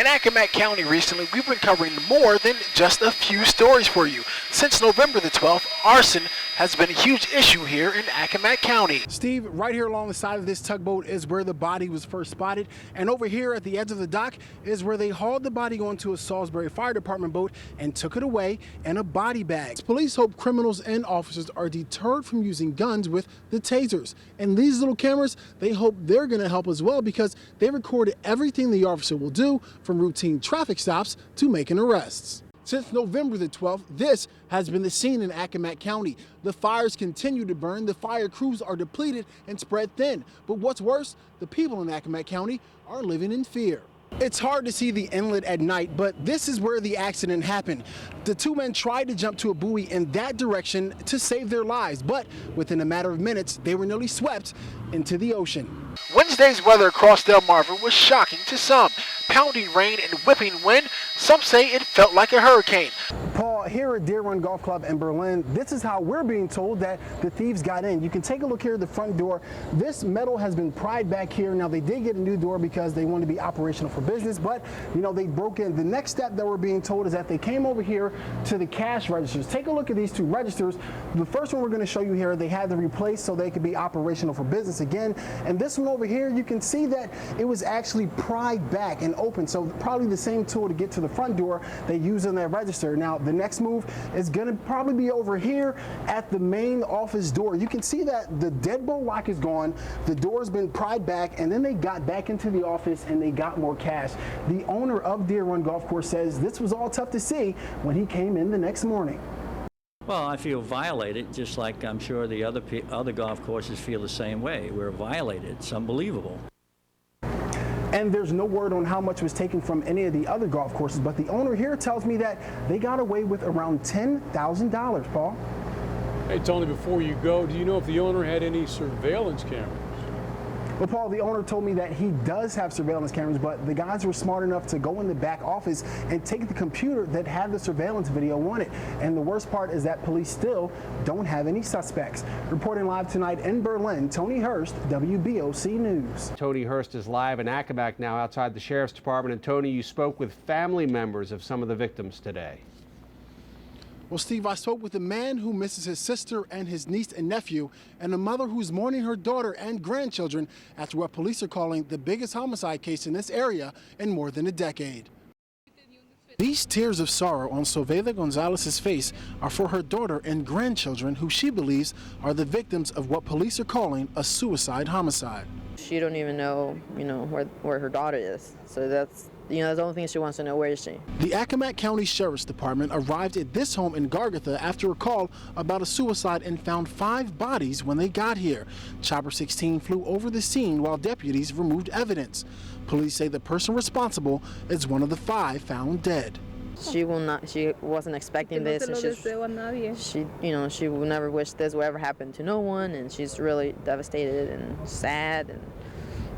In Accomack County recently, we've been covering more than just a few stories for you. Since November the 12th, arson has been a huge issue here in Accomack County. Steve, right here along the side of this tugboat is where the body was first spotted, and over here at the edge of the dock is where they hauled the body onto a Salisbury Fire Department boat and took it away in a body bag. Police hope criminals and officers are deterred from using guns with the tasers. And these little cameras, they hope they're going to help as well, because they recorded everything the officer will do, from routine traffic stops to making arrests. Since November the 12th, this has been the scene in Accomack County. The fires continue to burn, the fire crews are depleted and spread thin. But what's worse, the people in Accomack County are living in fear. It's hard to see the inlet at night, but this is where the accident happened. The two men tried to jump to a buoy in that direction to save their lives, but within a matter of minutes, they were nearly swept into the ocean. Wednesday's weather across Delmarva was shocking to some. Pounding rain and whipping wind, some say it felt like a hurricane. Paul, here at Deer Run Golf Club in Berlin, this is how we're being told that the thieves got in. You can take a look here at the front door. This metal has been pried back here. Now, they did get a new door because they wanted to be operational for business, but, you know, they broke in. The next step that we're being told is that they came over here to the cash registers. Take a look at these two registers. The first one we're going to show you here, they had to replace so they could be operational for business again. And this one over here, you can see that it was actually pried back and open. So probably the same tool to get to the front door they use in that register. Now, the next move is going to probably be over here at the main office door. You can see that the deadbolt lock is gone, the door's been pried back, and then they got back into the office and they got more cash. The owner of Deer Run Golf Course says this was all tough to see when he came in the next morning. Well, I feel violated, just like I'm sure the other golf courses feel the same way. We're violated. It's unbelievable. And there's no word on how much was taken from any of the other golf courses, but the owner here tells me that they got away with around $10,000, Paul. Hey, Tony, before you go, do you know if the owner had any surveillance cameras? Well, Paul, the owner told me that he does have surveillance cameras, but the guys were smart enough to go in the back office and take the computer that had the surveillance video on it. And the worst part is that police still don't have any suspects. Reporting live tonight in Berlin, Tony Hurst, WBOC News. Tony Hurst is live in Accomack now outside the Sheriff's Department. And Tony, you spoke with family members of some of the victims today. Well, Steve, I spoke with a man who misses his sister and his niece and nephew, and a mother who's mourning her daughter and grandchildren after what police are calling the biggest homicide case in this area in more than a decade. These tears of sorrow on Sovela Gonzalez's face are for her daughter and grandchildren, who she believes are the victims of what police are calling a suicide homicide. She don't even know, where her daughter is. So that's the only thing she wants to know, where is she? The Accomack County Sheriff's Department arrived at this home in Gargatha after a call about a suicide and found 5 bodies when they got here. Chopper 16 flew over the scene while deputies removed evidence. Police say the person responsible is one of the 5 found dead. She wasn't expecting this, and she would never wish this would ever happen to no one, and she's really devastated and sad and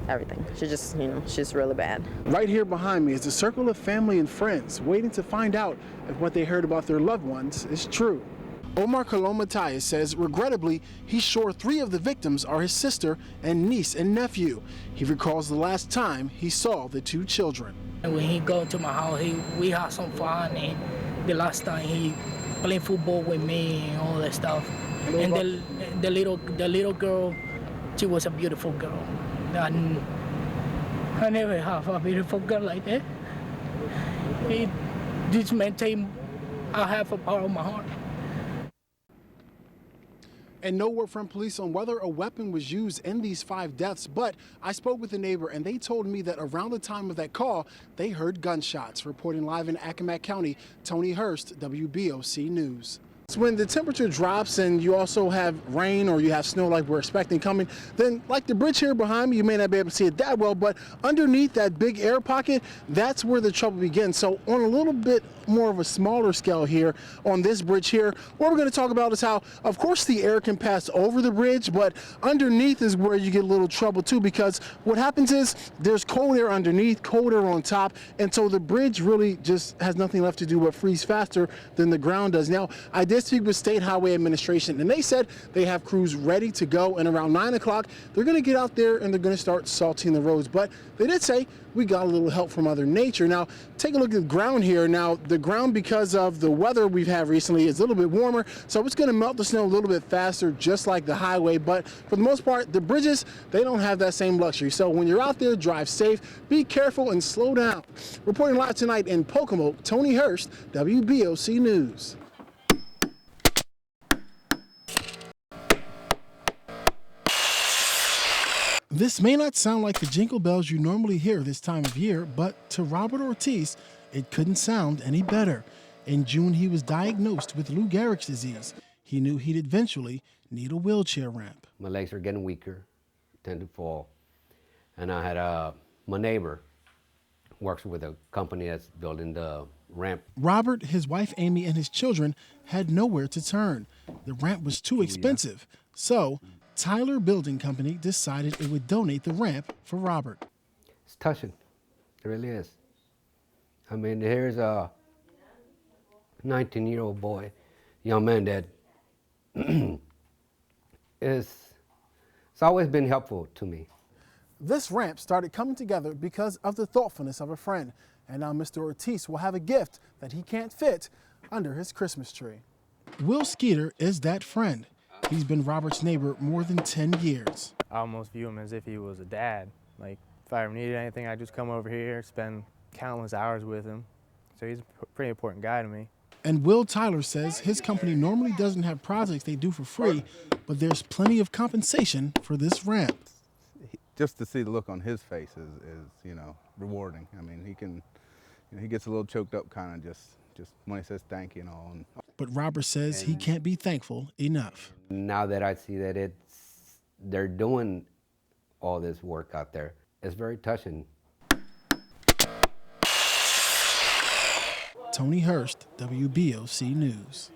everything. She just, she's really bad. Right here behind me is a circle of family and friends waiting to find out if what they heard about their loved ones is true. Omar Colón Matthias says, regrettably, he's sure 3 of the victims are his sister and niece and nephew. He recalls the last time he saw the 2 children. When he go to my house, we had some fun, and the last time he played football with me and all that stuff. And the little girl, she was a beautiful girl. And I never have a beautiful girl like that. This maintain I have a part of my heart. And no word from police on whether a weapon was used in these 5 deaths, but I spoke with a neighbor and they told me that around the time of that call, they heard gunshots. Reporting live in Accomack County, Tony Hurst, WBOC News. When the temperature drops and you also have rain or you have snow like we're expecting coming, then like the bridge here behind me, you may not be able to see it that well, but underneath that big air pocket, that's where the trouble begins. So on a little bit more of a smaller scale here on this bridge here, what we're going to talk about is how, of course, the air can pass over the bridge, but underneath is where you get a little trouble too, because what happens is there's cold air underneath, cold air on top, and so the bridge really just has nothing left to do but freeze faster than the ground does. Now, I did did speak with State Highway Administration, and they said they have crews ready to go, and around 9 o'clock, they're going to get out there and they're going to start salting the roads. But they did say we got a little help from Mother Nature. Now, take a look at the ground here. Now, the ground, because of the weather we've had recently, is a little bit warmer, so it's going to melt the snow a little bit faster, just like the highway. But for the most part, the bridges, they don't have that same luxury. So when you're out there, drive safe, be careful, and slow down. Reporting live tonight in Pocomoke, Tony Hurst, WBOC News. This may not sound like the jingle bells you normally hear this time of year, but to Robert Ortiz, it couldn't sound any better. In June, he was diagnosed with Lou Gehrig's disease. He knew he'd eventually need a wheelchair ramp. My legs are getting weaker, tend to fall. And I had my neighbor works with a company that's building the ramp. Robert, his wife Amy, and his children had nowhere to turn. The ramp was too expensive, so Tyler Building Company decided it would donate the ramp for Robert. It's touching, it really is. I mean, here's a 19-year-old boy, young man that it's always been helpful to me. This ramp started coming together because of the thoughtfulness of a friend. And now Mr. Ortiz will have a gift that he can't fit under his Christmas tree. Will Skeeter is that friend. He's been Robert's neighbor more than 10 years. I almost view him as if he was a dad. Like, if I ever needed anything, I'd just come over here, spend countless hours with him. So he's a pretty important guy to me. And Will Tyler says his company normally doesn't have projects they do for free, but there's plenty of compensation for this ramp. Just to see the look on his face is you know, rewarding. I mean, he can, you know, he gets a little choked up kind of just when he says thank you and all. But Robert says he can't be thankful enough. Now that I see that they're doing all this work out there, it's very touching. Tony Hurst, WBOC News.